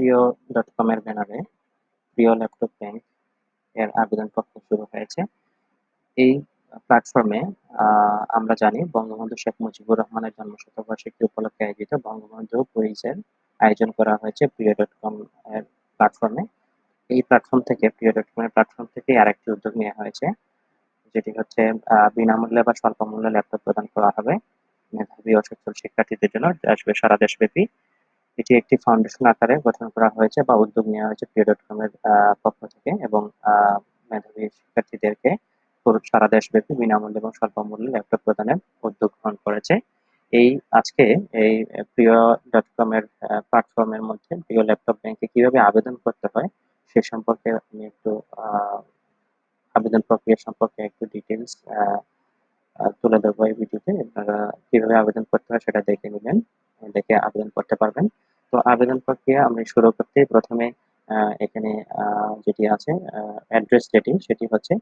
প্রিয় dot com এর ব্যানারে প্রিয় ল্যাপটপ ব্যাংক এর আবেদনপত্র শুরু হয়েছে। এই প্ল্যাটফর্মে আমরা জানি বঙ্গবন্ধু শেখ মুজিবুর রহমানের জন্মশতবার্ষিকী উপলক্ষে আয়োজিত বঙ্গবন্ধু কুইজের আয়োজন করা হয়েছে প্রিয় ডট কম এর প্ল্যাটফর্মে। এই প্ল্যাটফর্ম থেকে প্রিয় ডট কম এর প্ল্যাটফর্ম থেকে আরেকটি উদ্যোগ নেওয়া হয়েছে, যেটি হচ্ছে বিনামূল্যে বা স্বল্প মূল্যে ল্যাপটপ প্রদান করা হবে মেধাবী ও সচ্ছল শিক্ষার্থীদের জন্য সারা দেশব্যাপী। এটি একটি ফাউন্ডেশন আকারে গঠন করা হয়েছে বা উদ্যোগ নেওয়া হয়েছে প্রিয় ডট কম এর পক্ষ থেকে, এবং মেধাবী শিক্ষার্থীদেরকে পুরো সারা দেশব্যাপী বিনামূল্যে এবং স্বল্প মূল্যে ল্যাপটপ প্রদানের উদ্যোগ গ্রহণ করেছে। এই আজকে এই প্রিয় ডট কম এর প্ল্যাটফর্মের মধ্যে প্রিয় ল্যাপটপ ব্যাংকে কিভাবে আবেদন করতে হয় সে সম্পর্কে আমি একটু আবেদন প্রক্রিয়া সম্পর্কে একটু ডিটেলস তুলে ধরবো এই ভিডিওতে। আপনারা কিভাবে আবেদন করতে হয় সেটা দেখে নেবেন, দেখে আবেদন করতে পারবেন। তো আবেদন প্রক্রিয়া আমি শুরু করতে প্রথমে এখানে যেটি আছে অ্যাড্রেস সেটি হচ্ছে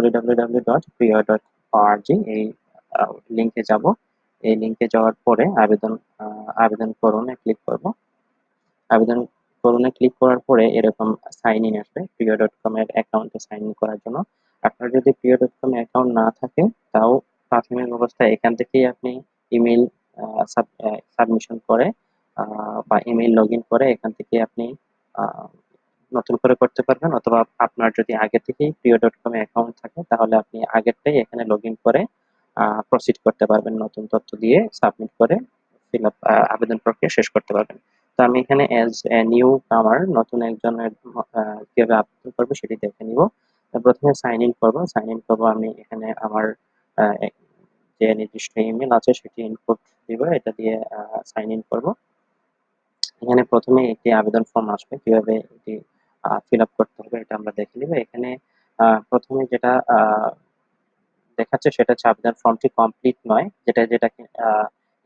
www.priya.org। এই লিঙ্কে যাব। এই লিঙ্কে যাওয়ার পরে আবেদন করুনে ক্লিক করব। আবেদন করুনে ক্লিক করার পরে এরকম সাইন ইন আসবে প্রিয় ডট কম এর অ্যাকাউন্টে সাইন ইন করার জন্য। আপনার যদি প্রিয় ডট কম অ্যাকাউন্ট না থাকে তাও প্রাথমিক অবস্থায় এখান থেকেই আপনি ইমেল সাবমিশন করে বা ইমেল লগ ইন করে এখান থেকে আপনি আহ, নতুন করে করতে পারবেন, অথবা আপনার যদি আগে থেকেই প্রিয় ডট কম অ্যাকাউন্ট থাকে তাহলে আপনি আগেরটাই এখানে লগ ইন করে প্রসিড করতে পারবেন, নতুন তথ্য দিয়ে সাবমিট করে ফিল আপ আবেদন প্রক্রিয়া শেষ করতে পারবেন। তো আমি এখানে অ্যাজ এ নিউ কামার নতুন একজনের কিভাবে আবেদন করবো সেটি দেখে নিব। তো প্রথমে সাইন ইন করবো আমি এখানে আমার যে নির্দিষ্ট ইমেল আছে সেটি ইনপুট দিব, এটা দিয়ে সাইন ইন করবো। এখানে প্রথমে একটি আবেদন ফর্ম আসবে, কিভাবে এটি ফিল আপ করতে হবে এটা আমরা দেখে নিব। এখানে প্রথমে যেটা দেখাচ্ছে সেটা হচ্ছে আবেদন ফর্মটি কমপ্লিট নয়, যেটা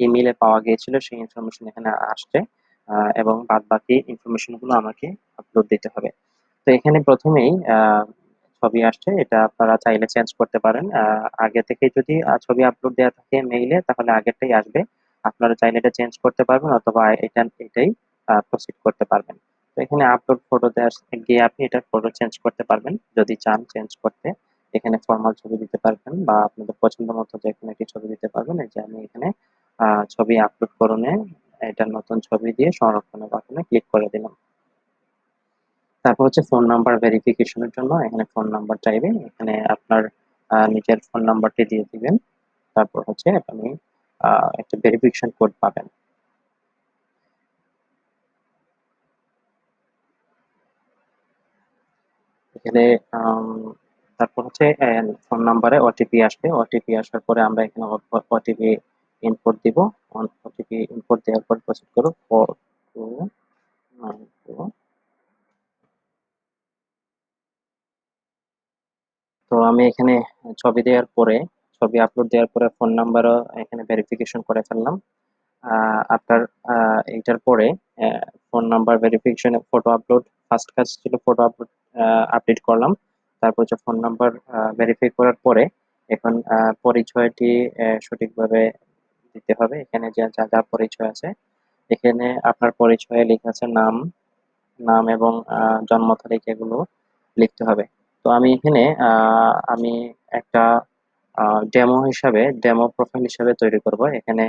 ইমেইলে পাওয়া গিয়েছিল সেই ইনফরমেশন এখানে আসছে, এবং বাদ বাকি ইনফরমেশন গুলো আমাকে আপলোড দিতে হবে। তো এখানে প্রথমেই ছবি আসছে, এটা আপনারা চাইলে চেঞ্জ করতে পারেন। আগে থেকে যদি ছবি আপলোড দেওয়া থাকে মেইলে তাহলে আগেরটাই আসবে, আপনারা চাইলে এটা চেঞ্জ করতে পারবেন অথবা এটাই প্রসিড করতে পারবেন। তো এখানে আপলোড ফটো গিয়ে আপনি এটা ফটো চেঞ্জ করতে পারবেন যদি চান চেঞ্জ করতে। এখানে ফরমাল ছবি দিতে পারবেন বা আপনাদের পছন্দ মতো যে কোনো একটি ছবি দিতে পারবেন। এই যে আমি এখানে ছবি আপলোড করুনে এটা নতুন ছবি দিয়ে সংরক্ষণের বাটনে ক্লিক করে দিলাম। তারপর হচ্ছে ফোন নাম্বার ভেরিফিকেশনের জন্য এখানে ফোন নাম্বার চাইবে, এখানে আপনার নিজের ফোন নাম্বারটি দিয়ে দিবেন। তারপর হচ্ছে আপনি একটা ভেরিফিকেশন কোড পাবেন। এখানে আম, তারপর হচ্ছে ফোন নাম্বারে ওটিপি আসবে, ওটিপি আসার পরে আমরা এখানে ওটিপি ইনপুট দিব। ওটিপি ইনপুট দেওয়ার পর প্রসিড করব 4292। তো আমি এখানে ছবি দেওয়ার পরে ছবি আপলোড দেওয়ার পরে ফোন নাম্বারও এখানে ভেরিফিকেশন করে ফেললাম। আপনার এইটার পরে ফোন নাম্বার ভেরিফিকেশনে ফটো আপলোড, ফার্স্ট কাজ ছিল ফটো আপলোড আপডেট করলাম। তারপর হচ্ছে ফোন নাম্বার ভেরিফাই করার পরে এখন পরিচয়টি সঠিকভাবে দিতে হবে। এখানে যা যা পরিচয় আছে এখানে আপনার পরিচয়ে লেখা আছে নাম, এবং জন্ম তারিখ, এগুলো লিখতে হবে। তো আমি এখানে আমি একটা ডেমো প্রোফাইল হিসাবে তৈরি করব। এখানে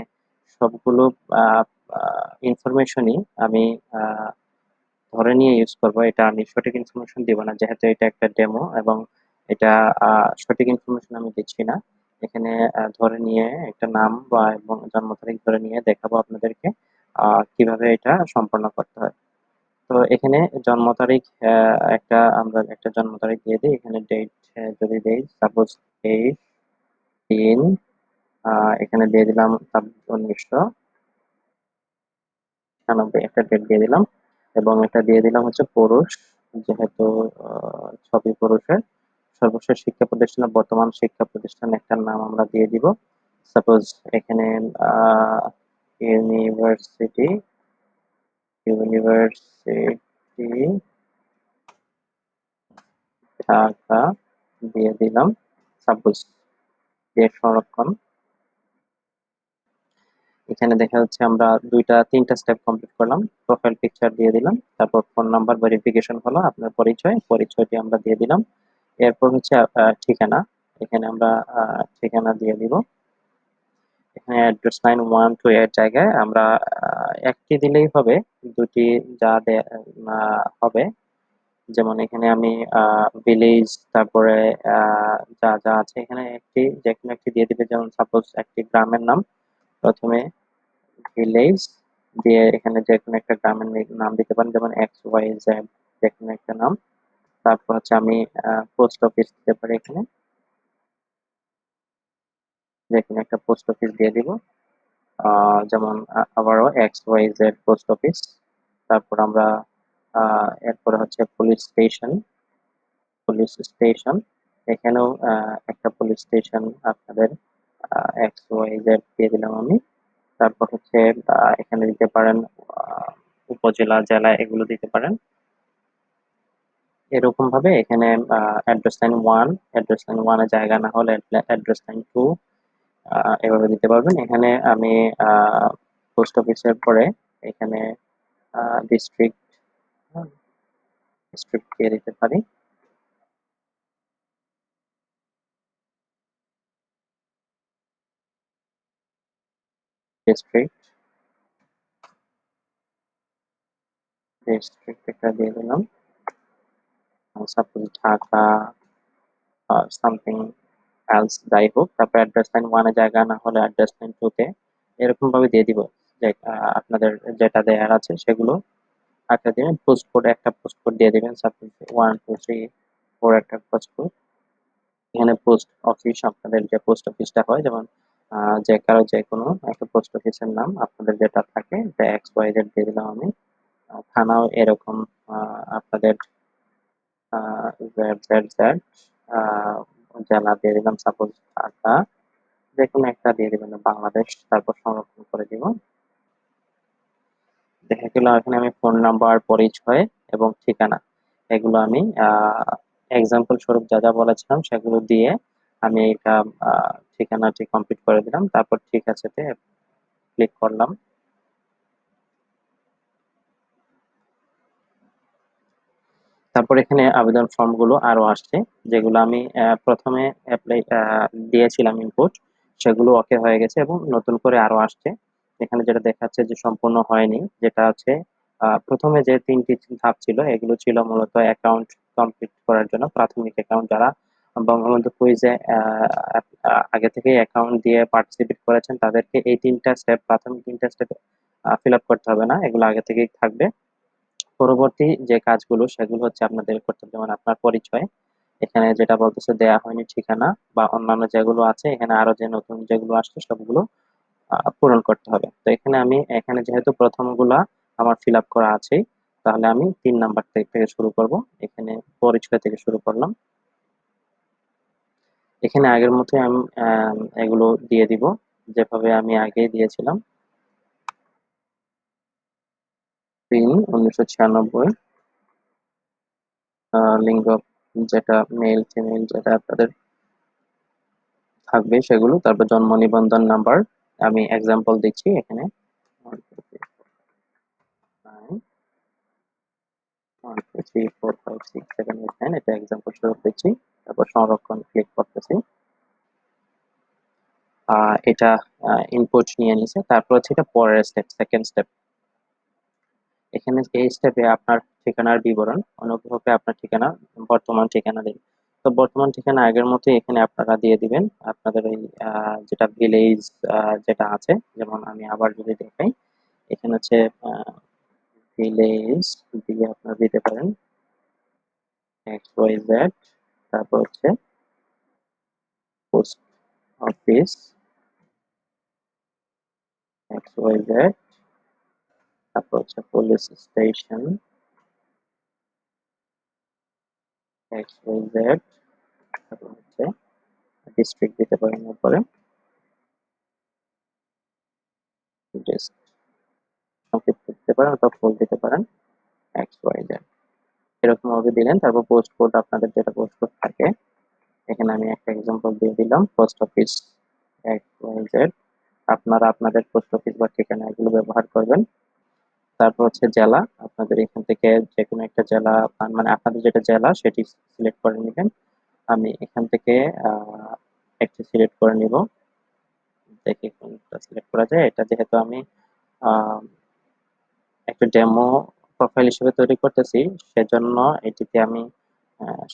সবগুলো ইনফরমেশনই আমি আহ, ধরে নিয়ে ইউজ করব, এটা আমি সঠিক ইনফরমেশন দিব না যেহেতু এটা একটা ডেমো, এবং এটা সঠিক ইনফরমেশন আমি দিচ্ছি না। এখানে ধরে নিয়ে একটা নাম বা এবং জন্ম তারিখ ধরে নিয়ে দেখাবো আপনাদেরকে কিভাবে এটা সম্পন্ন করতে হয়। তো এখানে জন্ম তারিখ আমরা একটা জন্ম তারিখ দিয়ে দিই। এখানে ডেট যদি দেই সাপোজ 23 এখানে দিয়ে দিলাম 1996, একটা ডেট দিয়ে দিলাম। এবং এটা দিয়ে দিলাম হচ্ছে পুরুষ, যেহেতু ছবি পুরুষের। সর্বশেষ শিক্ষা প্রতিষ্ঠানের বর্তমান শিক্ষা প্রতিষ্ঠান একটা নাম আমরা দিয়ে দিব। সাপোজ এখানে আহ ইউনিভার্সিটি ইউনিভার্সিটি ঢাকা দিয়ে দিলাম সাপোজ। দিয়ে সংরক্ষণ। এখানে দেখা যাচ্ছে আমরা দুইটা তিনটা স্টেপ কমপ্লিট করলাম। প্রোফাইল পিকচার দিয়ে দিলাম, তারপর ফোন নাম্বার ভেরিফিকেশন হলো, আপনার পরিচয়টি আমরা দিয়ে দিলাম। এরপর হচ্ছে ঠিকানা। এখানে আমরা ঠিকানা দিয়ে দিব। এখানে অ্যাড্রেস লাইন 1 2 এর জায়গায় আমরা একটি দিলেই হবে, দুটি হবে। যেমন এখানে আমি ভিলেজ, তারপরে যা যা আছে এখানে যে কোনো একটি দিয়ে দিবে। যেমন সাপোজ একটি গ্রামের নাম, প্রথমে ভিলেজ দিয়ে এখানে যে কোনো একটা গ্রামের নাম দিতে পারেন, যেমন XYZ, যে কোনো একটা নাম। তারপর হচ্ছে আমি পোস্ট অফিস দিতে পারি, এখানে যে কোনো একটা পোস্ট অফিস দিয়ে দিব। যেমন আবারও XYZ পোস্ট অফিস। তারপর আমরা এরপরে হচ্ছে পুলিশ স্টেশন। এখানেও একটা পুলিশ স্টেশন আপনাদের XYZ দিয়ে দিলাম আমি। তারপর হচ্ছে এখানে দিতে পারেন আহ, উপজেলা, জেলা, এগুলো দিতে পারেন। এরকম ভাবে এখানে অ্যাড্রেস লাইন 1 এর জায়গা না হলে অ্যাড্রেস লাইন 2 এভাবে দিতে পারবেন। এখানে আমি পোস্ট অফিসের পরে এখানে ডিস্ট্রিক্ট ডিস্ট্রিক্ট দিয়ে দিতে পারি। ডিস্ট্রিক্ট ডিস্ট্রিক্ট একটা দিয়ে দিলাম, সাপোজ ঢাকা, সামথিং এলস, যাই হোক। তারপর অ্যাড্রেস লাইন 1 এর জায়গা না হলে অ্যাড্রেস লাইন 2 তে এরকম ভাবে দিয়ে দিব। যে আপনাদের যেটা দেয়ার আছে সেগুলো একটা দিবেন। পোস্ট কোড দিয়ে দিবেন, সাপোজ 1 2 3 4 একটা পোস্ট কোড। এখানে পোস্ট অফিস, আপনাদের যে পোস্ট অফিসটা হয়, যেমন যে কারো যে কোনো একটা পোস্ট অফিসের নাম আপনাদের যেটা থাকে, XYZ দিয়ে দিলাম আমি। থানাও এরকম আপনাদের ZZ, আহ, জেলা দিয়ে দিলাম, সাপোজ ঢাকা। যে কোনো একটা দিয়ে দিবেন, বাংলাদেশ। তারপর সংরক্ষণ করে দিব। দেখা গেল এখানে আমি ফোন নাম্বার, পরিচয় এবং ঠিকানা, এগুলো আমি এক্সাম্পল স্বরূপ যা যা বলেছিলাম সেগুলো দিয়ে আমি এটা ঠিকানাটি কমপ্লিট করে দিলাম। তারপর ঠিক আছে তে ক্লিক করলাম। তারপর এখানে আবেদন ফর্ম গুলো আরো আসছে, যেগুলো আমি প্রথমে অ্যাপ্লাই দিয়েছিলাম ইনপুট, সেগুলো ওকে হয়ে গেছে এবং নতুন করে আরো আসছে। এখানে যেটা দেখাচ্ছে যে সম্পূর্ণ হয়নি, যেটা আছে প্রথমে যে তিনটি ধাপ ছিল, এগুলো ছিল মূলত অ্যাকাউন্ট কমপ্লিট করার জন্য। প্রাথমিক অ্যাকাউন্ট যারা বঙ্গবন্ধু কুইজে আগে থেকে অ্যাকাউন্ট দিয়ে পার্টিসিপেট করেছেন, তাদেরকে এই প্রাথমিক তিনটা স্টেপ ফিল আপ করতে হবে না, এগুলো আগে থেকেই থাকবে। পরবর্তী যে কাজগুলো সেগুলো হচ্ছে আপনাদের করতে হবে, যেমন আপনার পরিচয়, এখানে যেটা বলতেছে দেয়া হয়নি ঠিকানা বা অন্যান্য যেগুলো আছে, এখানে আরো যে নতুন যেগুলো আসছে সবগুলো পূরণ করতে হবে। তো এখানে যেহেতু প্রথমগুলা আমার ফিল আপ করা আছে, তাহলে আমি 3 নাম্বার থেকে শুরু করব। এখানে পরিচয় থেকে শুরু করলাম। এখানে আগের মতোই আমি এগুলো দিয়ে দিব, যেভাবে আমি আগে দিয়েছিলাম। পিন 1996, লিঙ্গ যেটা মেল ফিমেল যেটা আপনাদের থাকবে সেগুলো। তারপর জন্ম নিবন্ধন নাম্বার, আমি এক্সাম্পল দিচ্ছি এখানে 1 2 3 4 5 6 7 8 9, এটা এক্সাম্পল স্বরূপ দিচ্ছি। তারপর সংরক্ষণ ক্লিক করতেছি। এটা ইনপুট নিয়ে নিছে। তারপর হচ্ছে এটা পরের স্টেপ, সেকেন্ড স্টেপ। এখানে এই স্টেপে আপনার ঠিকানার বিবরণ, অনুগ্রহ করে আপনার ঠিকানা, বর্তমান ঠিকানা দিন। তো বর্তমান ঠিকানা আগের মতো এখানে আপনারা দিয়ে দিবেন। আপনাদের ওই যেটা ভিলেজ যেটা আছে, যেমন আমি আবার যদি দেখাই, এখানে হচ্ছে ভিলেজ দিয়ে আপনারা দিতে পারেন XYZ। তারপর হচ্ছে পোস্ট অফিস XYZ। তারপর হচ্ছে পুলিশ স্টেশন XYZ। তারপর হচ্ছে ডিস্ট্রিক্ট দিতে পারেন উপরে, সংক্ষিপ্ত দিতে পারেন অথবা ফুল দিতে পারেন XYZ। এরকম ভাবে দিলেন। তারপর পোস্ট কোড, আপনাদের যেটা পোস্ট কোড থাকে, এখানে আমি একটা এক্সাম্পল দিয়ে দিলাম, পোস্ট অফিস XYZ। আপনারা আপনাদের পোস্ট অফিস বা ঠিকানা এগুলো ব্যবহার করবেন। তারপর হচ্ছে জেলা, আপনাদের এখান থেকে যে কোনো একটা জেলা, মানে আপনাদের যেটা জেলা সেটি সিলেক্ট করে নেবেন। আমি এখান থেকে একটি সিলেক্ট করে নিব, দেখি কোনটা সিলেক্ট করা যায়। এটা যেহেতু আমি আহ, একটা ডেমো প্রোফাইল হিসেবে তৈরি করতেছি, সেজন্য এটিতে আমি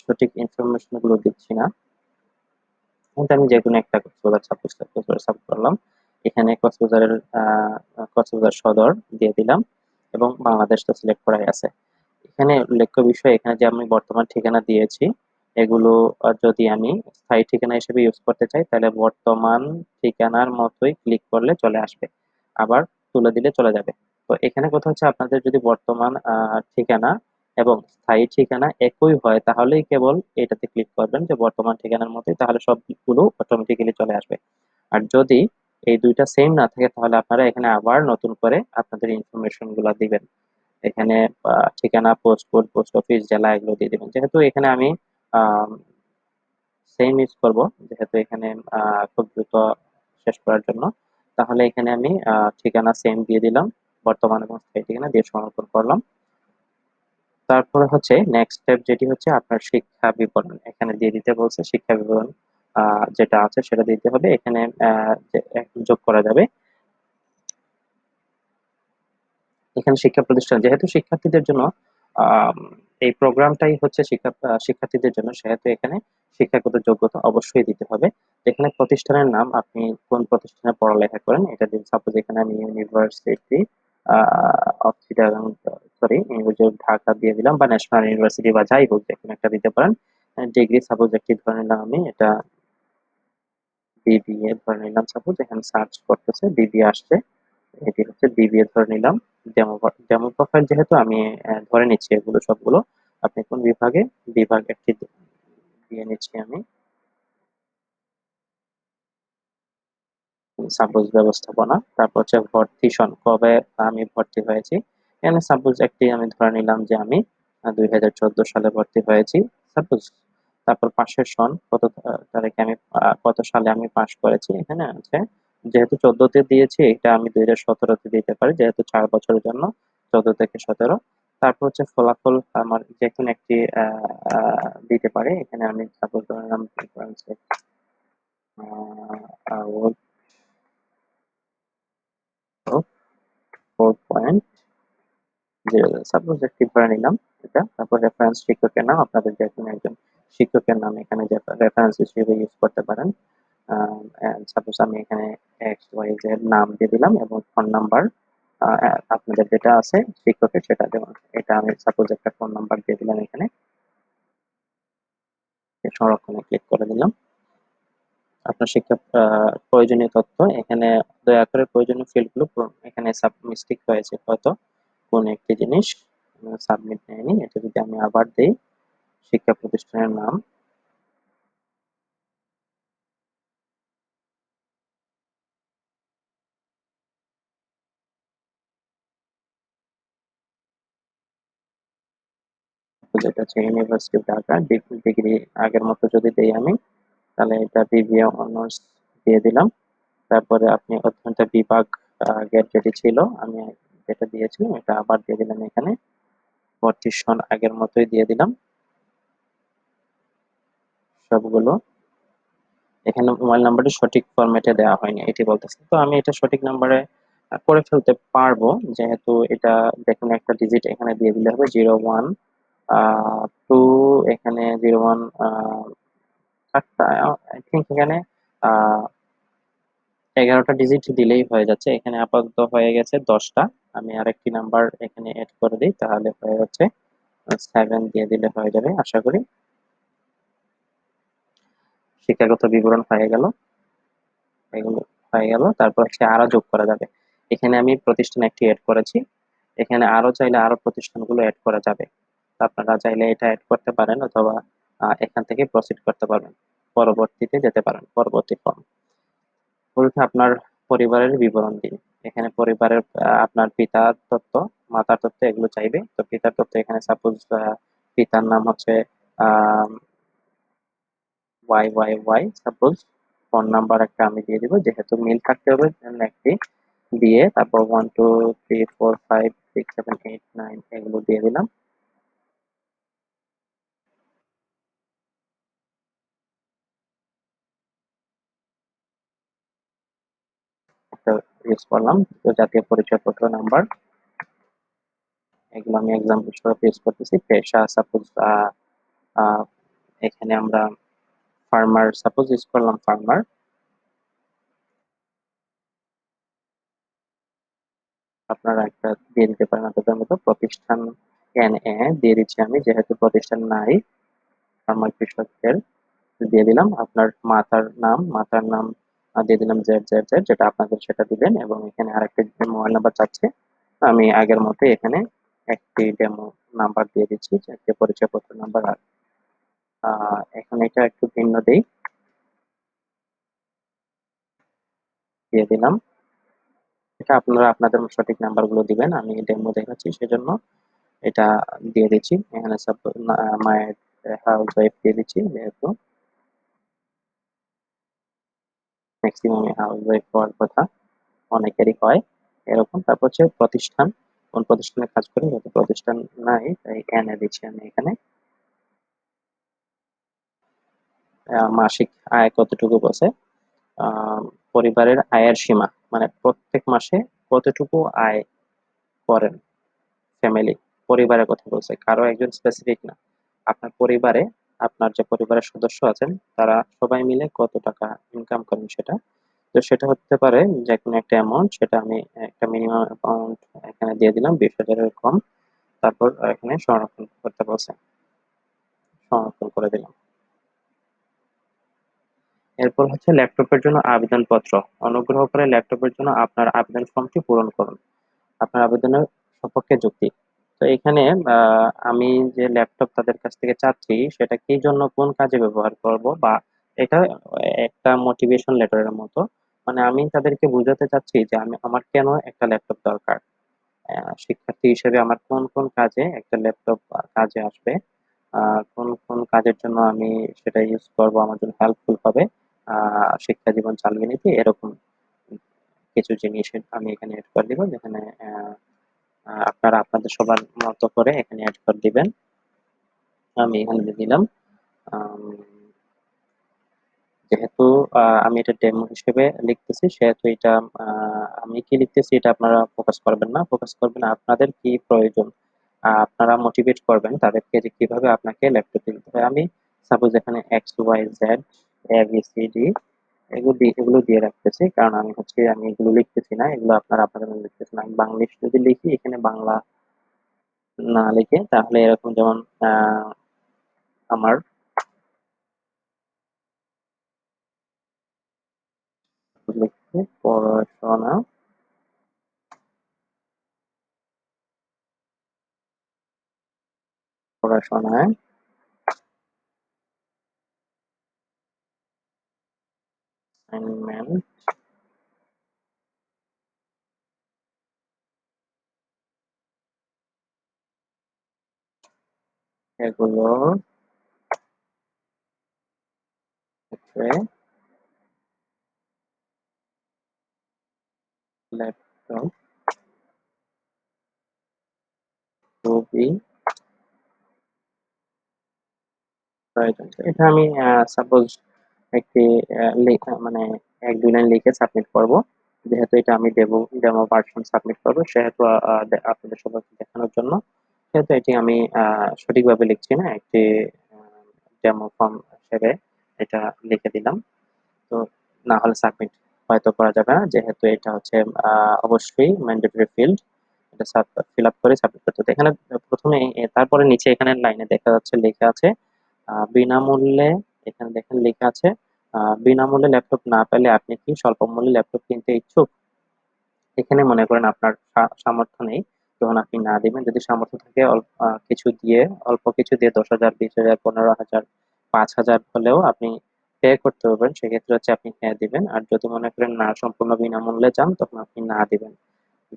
সঠিক ইনফরমেশন গুলো দিচ্ছি না। কিন্তু আমি যে কোনো একটা কক্সবাজার সাপোজ কক্সবাজার সাপোজ করলাম, এখানে কক্সবাজারের কক্সবাজার সদর দিয়ে দিলাম এবং বাংলাদেশটা সিলেক্ট করাই আছে। এখানে উল্লেখ্য বিষয়, এখানে যে আমি বর্তমান ঠিকানা দিয়েছি এগুলো যদি আমি স্থায়ী ঠিকানা হিসেবে ইউজ করতে চাই তাহলে বর্তমান ঠিকানার মতোই ক্লিক করলে চলে আসবে, আবার তুলে দিলে চলে যাবে। তো এখানে কথা হচ্ছে আপনাদের যদি বর্তমান ঠিকানা এবং স্থায়ী ঠিকানা একই হয় তাহলেই কেবল এটাতে ক্লিক করবেন যে বর্তমান ঠিকানার মতোই, তাহলে সবগুলো অটোমেটিক্যালি চলে আসবে। আর যদি এই দুইটা সেম না থাকে তাহলে আপনারা এখানে আবার নতুন করে আপনাদের ইনফরমেশন গুলা দিবেন। এখানে ঠিকানা, পোস্ট কোড, পোস্ট অফিস, জেলা এগুলো দিয়ে দিবেন। যেহেতু এখানে আমি সেম ইউজ করব, যেহেতু এখানে খুব দ্রুত শেষ করার জন্য, তাহলে এখানে আমি ঠিকানা সেম দিয়ে দিলাম, বর্তমান এবং স্থায়ী ঠিকানা দিয়ে সংরক্ষণ করলাম। তারপরে হচ্ছে নেক্সট স্টেপ, যেটি হচ্ছে আপনার শিক্ষা বিবরণ এখানে দিয়ে দিতে বলছে। শিক্ষা বিবরণ যেটা আছে সেটা দিতে হবে এখানে, যোগ করা যাবে। এখানে শিক্ষা প্রতিষ্ঠান যেহেতু শিক্ষার্থীদের জন্য, আম, এই প্রোগ্রামটাই হচ্ছে শিক্ষার্থীদের জন্য, সেহেতু এখানে শিক্ষাগত যোগ্যতা অবশ্যই দিতে হবে। এখানে প্রতিষ্ঠানের নাম, আপনি কোন প্রতিষ্ঠানে পড়ালেখা করেন এটা দিন। সাপোজ এখানে আমি university of Chittagong, sorry university of Dhaka দিয়ে দিলাম, বা ন্যাশনাল ইউনিভার্সিটি বা যাই হোক যে কোনো একটা দিতে পারেন। ডিগ্রি সাপোজ একটি ধরে নিলাম, আমি এটা বিবিএ ধরে নিলাম। সাপোজ এখানে সার্চ করতেছে বিবিএ আসছে, এটি হচ্ছে বিবিএ ধরে নিলাম। ডেমো ডেমো প্রোফাইল যেহেতু আমি ধরে নিচ্ছি এগুলো সবগুলো। আপনি কোন বিভাগে, বিভাগ একটি দিয়ে নিচ্ছি আমি, সাপোজ ব্যবস্থাপনা। তারপর হচ্ছে ভর্তি সন, কবে আমি ভর্তি হয়েছি, এখানে সাপোজ একটি আমি ধরে নিলাম যে আমি 2014 সালে ভর্তি হয়েছি সাপোজ। তারপর পাশের সন, কত তারিখে আমি কত সালে আমি পাশ করেছি এখানে আছে। যেহেতু 14-তে দিয়েছি, এটা আমি 2017-তে দিতে পারি যেহেতু 4 বছরের জন্য, 14 থেকে 17। তারপর হচ্ছে ফলাফল আমার যে কোনো একটি দিতে পারে। এখানে আমি সাপোজ ধরে নিলাম 4.0, সাপোজ একটি ধরে নিলাম এটা। তারপর রেফারেন্স শিক্ষকের নাম, আপনাদের যে কোনো একজন শিক্ষকের নাম এখানে যে রেফারেন্স হিসেবে ইউজ করতে পারেন। সাপোজ আমি এখানে এক্স ওয়াই জেড নাম দিয়ে দিলাম এবং ফোন নাম্বার আপনাদের যেটা আছে শিক্ষকের সেটা, যেমন এটা আমি সাপোজ একটা ফোন নাম্বার দিয়ে দিলাম এখানে, সংরক্ষণে ক্লিক করে দিলাম। আপনার শিক্ষা প্রয়োজনীয় তথ্য এখানে দয়া করে প্রয়োজনীয় ফিল্ডগুলো পূরণ। এখানে সাব মিস্টেক হয়েছে হয়তো কোন একটি জিনিস সাবমিট নেয়নি, এটা যদি আমি আবার দেই, শিক্ষা প্রতিষ্ঠানের নাম, যেটা হচ্ছে ইউনিভার্সিটি অফ ঢাকা, ডিগ্রি আগের মতো যদি দেই আমি, তাহলে এটা বিবিএ অনার্স দিয়ে দিলাম। তারপরে আপনি অধ্যয়ন বিভাগ আগের যেটি ছিল আমি যেটা দিয়েছিলাম এটা আবার দিয়ে দিলাম এখানে। ভর্তির সন আগের মতোই দিয়ে দিলাম সবগুলো। এখানে মোবাইল নাম্বারটি সঠিক ফরম্যাটে দেওয়া হয়নি এটি বলতেছে, তো আমি এটা সঠিক নাম্বারে করে ফেলতে পারবো। যেহেতু এটা যে কোনো একটা ডিজিট এখানে দিয়ে দিলে হবে, 01, 2, এখানে 01, সাতটা, আই থিঙ্ক এখানে আহ 11টা ডিজিট দিলেই হয়ে যাচ্ছে। এখানে আপাতত হয়ে গেছে 10টা। আমি আরেকটি নাম্বার এখানে এড করে দিই, তাহলে হয়ে যাচ্ছে 7 দিয়ে দিলে হয়ে যাবে আশা করি। শিক্ষাগত বিবরণ হয়ে গেল, এগুলো হয়ে গেল। তারপর হচ্ছে আরো যোগ করা যাবে। এখানে আমি প্রতিষ্ঠান একটি অ্যাড করেছি, এখানে আরো চাইলে আরো প্রতিষ্ঠানগুলো অ্যাড করা যাবে। আপনারা চাইলে এটা অ্যাড করতে পারেন অথবা এখান থেকে প্রসিড করতে পারবেন, পরবর্তীতে যেতে পারেন পরবর্তী ফর্ম। শুরুতে আপনার পরিবারের বিবরণ দিন। এখানে পরিবারের আপনার পিতার তথ্য, মাতার তথ্য এগুলো চাইবে। তো পিতার তথ্য এখানে সাপোজ পিতার নাম হচ্ছে আহ Y Y Y suppose, phone number একটা আমি দিয়ে দিব, যেহেতু মিল থাকতে হবে জন্য একটি দিয়ে, তারপর 1 2 3 4 5 6 7 8 9 এগুলো দিয়ে দিলাম। একটা ইউজ করলাম, তো জাতীয় পরিচয়পত্র নাম্বার, এগুলো আমি এক্সাম্পল হিসেবে ইউজ করতেছি। পেশা সাপোজ এখানে আমরা ফার্মার সাপোজ ইউজ করলাম, ফার্মার। আপনারা একটা দিয়ে দিতে পারেন আপনাদের মতো। প্রতিষ্ঠান এন এ দিয়ে দিচ্ছি আমি, যেহেতু প্রতিষ্ঠান নাই, ফার্মার কৃষকদের দিয়ে দিলাম। আপনার মাতার নাম দিয়ে দিলাম জেড জেড জেড, যেটা আপনাদের সেটা দিবেন। এবং এখানে আরেকটি মোবাইল নাম্বার চাচ্ছে, আমি আগের মতো এখানে একটি ডেমো নাম্বার দিয়ে দিচ্ছি, একটি পরিচয়পত্র নাম্বার। আর এখন এটা একটু ভিন্ন দিই, দিয়ে দিলাম। এটা আপনারা আপনাদের সঠিক নাম্বারগুলো দিবেন, আমি ডেমো দেখাচ্ছি সেজন্য এটা দিয়ে দিচ্ছি। এখানে সাপোজ মায়ের হাউস ওয়াইফ দিয়ে দিচ্ছি, যেহেতু ম্যাক্সিমাম হাউস ওয়াইফ হওয়ার কথা, অনেকেরই হয় এরকম। তারপর হচ্ছে প্রতিষ্ঠান, কোন প্রতিষ্ঠানে কাজ করি, যেহেতু প্রতিষ্ঠান নাই তাই এনে দিচ্ছি আমি এখানে। মাসিক আয় কতটুকু বসে, পরিবারের আয়ের সীমা, মানে প্রত্যেক মাসে কতটুকু আয় করেন ফ্যামিলি, পরিবারের কথা বলছে, কারো একজন স্পেসিফিক না। আপনার পরিবারে, আপনার যে পরিবারের সদস্য আছেন তারা সবাই মিলে কত টাকা ইনকাম করেন সেটা। তো সেটা হতে পারে যে কোনো একটা অ্যামাউন্ট, সেটা আমি একটা মিনিমাম অ্যামাউন্ট এখানে দিয়ে দিলাম, 20,000-এর কম। তারপর এখানে সংরক্ষণ করতে বলছে, সংরক্ষণ করে দিলাম। এরপর হচ্ছে ল্যাপটপের জন্য আবেদনপত্র। অনুগ্রহ করে ল্যাপটপের জন্য আপনার আবেদন ফর্মটি পূরণ করুন। আপনার আবেদনের সপক্ষে যুক্তি। তো এখানে আমি যে ল্যাপটপ তাদের কাছ থেকে চাচ্ছি সেটা কি জন্য, কোন কাজে ব্যবহার করব, বা এটা একটা মোটিভেশন লেটারের মতো। মানে আমি তাদেরকে বোঝাতে চাচ্ছি যে আমার কেন একটা ল্যাপটপ দরকার, শিক্ষার্থী হিসেবে আমার কোন কোন কাজে একটা ল্যাপটপ কাজে আসবে, কোন কোন কাজের জন্য আমি সেটা ইউজ করব, আমার জন্য হেল্পফুল হবে শিক্ষা জীবন চালিয়ে নিতে, এরকম কিছু জিনিস আমি এখানে এড করে দিব, যেখানে আপনারা আপনাদের সবার মতো করে এখানে অ্যাড করে দিবেন। আমি এখানে দিয়ে দিলাম। আম, যেহেতু আমি এটা ডেমো হিসেবে লিখতেছি, সেহেতু এটা আমি কি লিখতেছি এটা আপনারা ফোকাস করবেন না, ফোকাস করবেন আপনাদের কি প্রয়োজন। আপনারা মোটিভেট করবেন তাদেরকে যে কিভাবে আপনাকে ল্যাপটপ দিতে হবে। আমি সাপোজ এখানে x Y Z A B C D এগুলো দিয়ে রাখতেছি, কারণ আমি এগুলো লিখতেছি না, এগুলো আপনারা আপনাদের মধ্যে লিখতেছেন। আমি বাংলিশ যদি লিখি, এখানে বাংলা না লিখে, তাহলে এরকম যেমন আমার লিখতে পড়াশোনায় অ্যাসাইনমেন্ট এগুলোর ক্ষেত্রে ল্যাপটপ খুবই প্রয়োজন। তো এটা আমি সাপোজ একটি লেখা মানে 1 2 লাইন লিখে সাবমিট করব। যেহেতু এটা আমি ডেমো ভার্সন সাবমিট করবো, সেহেতু আপনাদের সবাইকে দেখানোর জন্য, সেহেতু এটি আমি সঠিকভাবে লিখছি না, একটি ডেমো ফর্ম হিসেবে এটা লিখে দিলাম। তো না হলে সাবমিট হয়তো করা যাবে না, যেহেতু এটা হচ্ছে অবশ্যই ম্যান্ডেটরি ফিল্ড, এটা ফিল আপ করে সাবমিট করতে হবে। এখানে প্রথমে তারপরে নিচে এখানে লাইনে দেখা যাচ্ছে লেখা আছে বিনামূল্যে, এখানে দেখেন লেখা আছে বিনামূল্যে ল্যাপটপ না পেলে আপনি কি স্বল্প মূল্যে ল্যাপটপ কিনতে ইচ্ছুক। এখানে মনে করেন আপনার সামর্থ্য নেই, তখন আপনি না দিবেন। যদি সামর্থ্য থাকে কিছু দিয়ে, অল্প কিছু দিয়ে 10,000 20,000 15,000 5,000 হলেও আপনি পে করতে পারবেন, সেক্ষেত্রে হচ্ছে আপনি হ্যাঁ দিবেন। আর যদি মনে করেন না, সম্পূর্ণ বিনামূল্যে চান, তখন আপনি না দিবেন,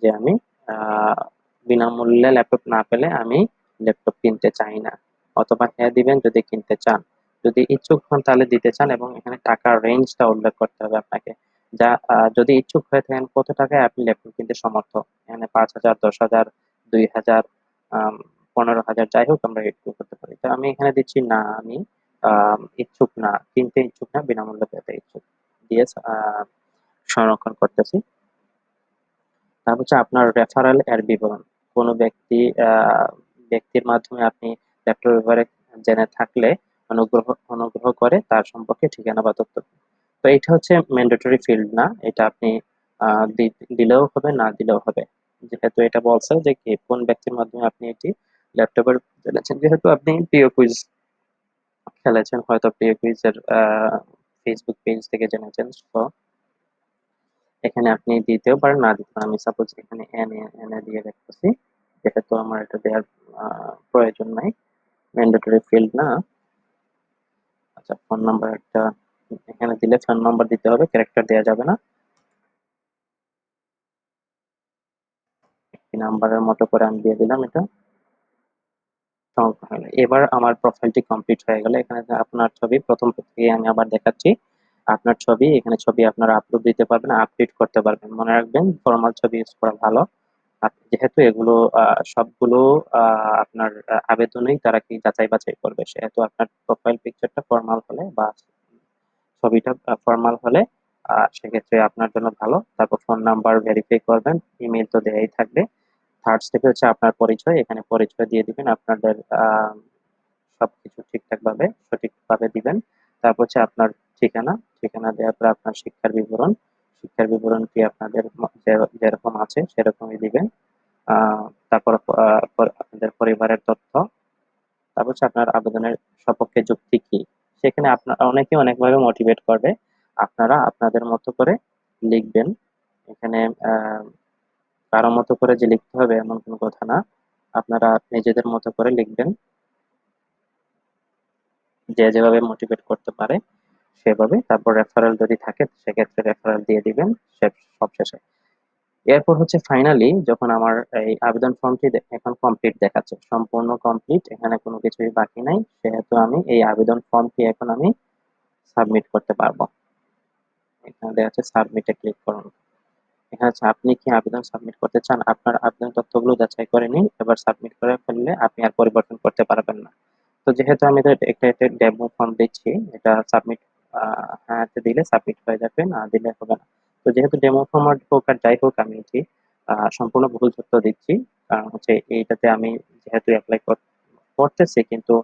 যে আমি আহ বিনামূল্যে ল্যাপটপ না পেলে আমি ল্যাপটপ কিনতে চাই না। অথবা হ্যাঁ দিবেন যদি কিনতে চান। যদি ইচ্ছুক হন তাহলে দিতে চান, এবং এখানে টাকার রেঞ্জটা উল্লেখ করতে হবে আপনাকে। যা যদি ইচ্ছুক হয়ে থাকেন কত টাকায় আপনি ল্যাপটপ কিনতে সমর্থ, এখানে 5,000, 10,000, 2,000, 15,000, যাই হোক আমরা একটু করতে পারি। তো আমি এখানে দিচ্ছি না, আমি ইচ্ছুক না, কিনতে ইচ্ছুক না, বিনামূল্যে পেতে ইচ্ছুক দিয়ে সংরক্ষণ করতেছি। তারপর হচ্ছে আপনার রেফারেল এর বিবরণ। কোনো ব্যক্তির মাধ্যমে আপনি ল্যাপটপ ব্যাপারে জেনে থাকলে অনুগ্রহ অনুগ্রহ করে তার সম্পর্কে ঠিকানা বা তথ্য দিন। তো এটা হচ্ছে ম্যান্ডেটরি ফিল্ড না, এটা আপনি দিলেও হবে, না দিলেও হবে। যেহেতু এটা বলছে যে কি কোন ব্যক্তির মাধ্যমে আপনি এটি ল্যাপটপের জেনেছেন, যেহেতু আপনি প্রিয় কুইজ খেলেছেন, হয়তো প্রিয় কুইজের ফেসবুক পেজ থেকে জেনেছেন, তো এখানে আপনি দিতেও পারেন, না দিতে পারেন। আমি সাপোজ এখানে এন এ দিয়ে রাখতেছি, যেহেতু আমার এটা দেওয়ার প্রয়োজন নাই, ম্যান্ডেটরি ফিল্ড না। আচ্ছা, ফোন নাম্বার একটা এখানে দিলে ফোন নাম্বার দিতে হবে, ক্যারেক্টার দেওয়া যাবে না। একটি নাম্বারের মতো করে আমি দিয়ে দিলাম, এটা সংরক্ষণ হলো। এবার আমার প্রোফাইলটি কমপ্লিট হয়ে গেল। এখানে যে আপনার ছবি প্রথম থেকে আমি আবার দেখাচ্ছি, আপনার ছবি, এখানে ছবি আপনারা আপলোড দিতে পারবেন, আপডেট করতে পারবেন। মনে রাখবেন ফরমাল ছবি ইউজ করা ভালো। যেহেতু এগুলো সবগুলো আপনার আবেদনেই তারা কি যাচাই বাছাই করবে, সেহেতু আপনার প্রোফাইল পিকচারটা ফর্মাল হলে বা ছবিটা ফর্মাল হলে সেক্ষেত্রে আপনার জন্য ভালো। তারপর ফোন নাম্বার ভেরিফাই করবেন, ইমেল তো দেয়াই থাকবে। থার্ড স্টেপে হচ্ছে আপনার পরিচয়, এখানে পরিচয় দিয়ে দিবেন আপনাদের সবকিছু ঠিকঠাক ভাবে সঠিকভাবে দিবেন। তারপর হচ্ছে আপনার ঠিকানা, ঠিকানা দেওয়ার পর আপনার শিক্ষার বিবরণটি আপনাদের যেরকম আছে সেরকমই দিবেন। তারপর আপনাদের পরিবারের তথ্য। তারপর হচ্ছে আপনার আবেদনের সপক্ষে যুক্তি কি। সেখানে আপনার অনেকে অনেকভাবে মোটিভেট করবে, আপনারা আপনাদের মতো করে লিখবেন। এখানে আহ কারো মতো করে যে লিখতে হবে এমন কোনো কথা না, আপনারা নিজেদের মতো করে লিখবেন, যে যেভাবে মোটিভেট করতে পারে সেভাবে। তারপর রেফারেল যদি থাকে সেক্ষেত্রে রেফারেল দিয়ে দিবেন সব শেষে। এরপর হচ্ছে ফাইনালি যখন আমার এই আবেদন ফর্মটি এখন কমপ্লিট দেখাচ্ছে, সম্পূর্ণ কমপ্লিট, এখানে কোনো কিছুই বাকি নাই, সেহেতু আমি এই আবেদন ফর্মটি এখন আমি সাবমিট করতে পারবো। এখানে দেখা যাচ্ছে সাবমিটে ক্লিক করুন। এখানে হচ্ছে আপনি কি আবেদন সাবমিট করতে চান, আপনার আবেদন তথ্যগুলো যাচাই করে নিন, এবার সাবমিট করে ফেললে আপনি আর পরিবর্তন করতে পারবেন না। তো যেহেতু আমি একটা ডেমো ফর্ম দিচ্ছি, এটা সাবমিট হ্যাঁ দিলে সাবমিট হয়ে যাবে, না দিলে হবে না। তো যেহেতু ডেমো ফর্ম হোক আর যাই হোক, আমি এটি সম্পূর্ণ ভুল তথ্য দিচ্ছি। কারণ হচ্ছে এইটাতে আমি যেহেতু অ্যাপ্লাই করতেছি, কিন্তু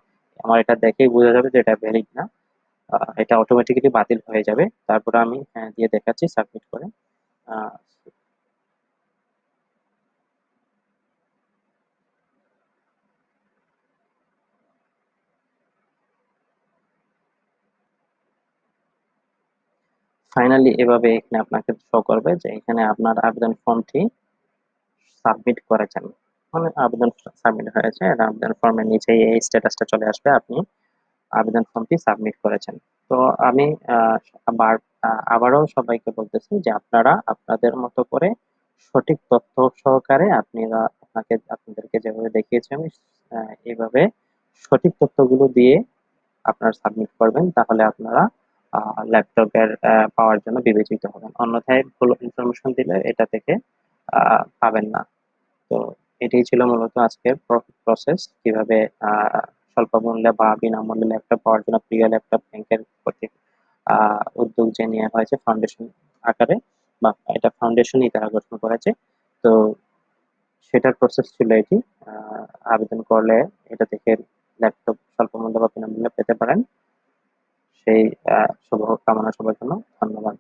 আমার এটা দেখেই বোঝা যাবে যে এটা ভ্যালিড না, এটা অটোমেটিক্যালি বাতিল হয়ে যাবে। তারপরে আমি হ্যাঁ দিয়ে দেখাচ্ছি সাবমিট করে। ফাইনালি এভাবে এখানে আপনাকে শো করবে যে এখানে আপনার আবেদন ফর্মটি সাবমিট করেছেন, মানে আবেদন সাবমিট হয়েছে, আর আবেদন ফর্মের নিচে এই স্ট্যাটাসটা চলে আসবে, আপনি আবেদন ফর্মটি সাবমিট করেছেন। তো আমি আহ, আবার আবারও সবাইকে বলতেছি যে আপনারা আপনাদের মতো করে সঠিক তথ্য সহকারে আপনাদেরকে যেভাবে দেখিয়েছি আমি, এইভাবে সঠিক তথ্যগুলো দিয়ে আপনারা সাবমিট করবেন, তাহলে আপনারা ল্যাপটপের পাওয়ার জন্য বিবেচিত হবেন। অন্যথায় ভুল ইনফরমেশন দিলে এটা থেকে পাবেন না। তো এটাই ছিল মূলত আজকের প্রসেস, কিভাবে স্বল্প মূল্যে বা বিনামূল্যে ল্যাপটপ পাওয়ার জন্য প্রিয় ল্যাপটপ ব্যাংকের কর্তৃক উদ্যোগ যে নেওয়া হয়েছে ফাউন্ডেশন আকারে, বা এটা ফাউন্ডেশনই তারা গঠন করেছে। তো সেটার প্রসেস ছিল এটি। আবেদন করলে এটা থেকে ল্যাপটপ স্বল্প মূল্যে বা বিনামূল্যে পেতে পারেন। সেই শুভ কামনা সবার জন্য। ধন্যবাদ।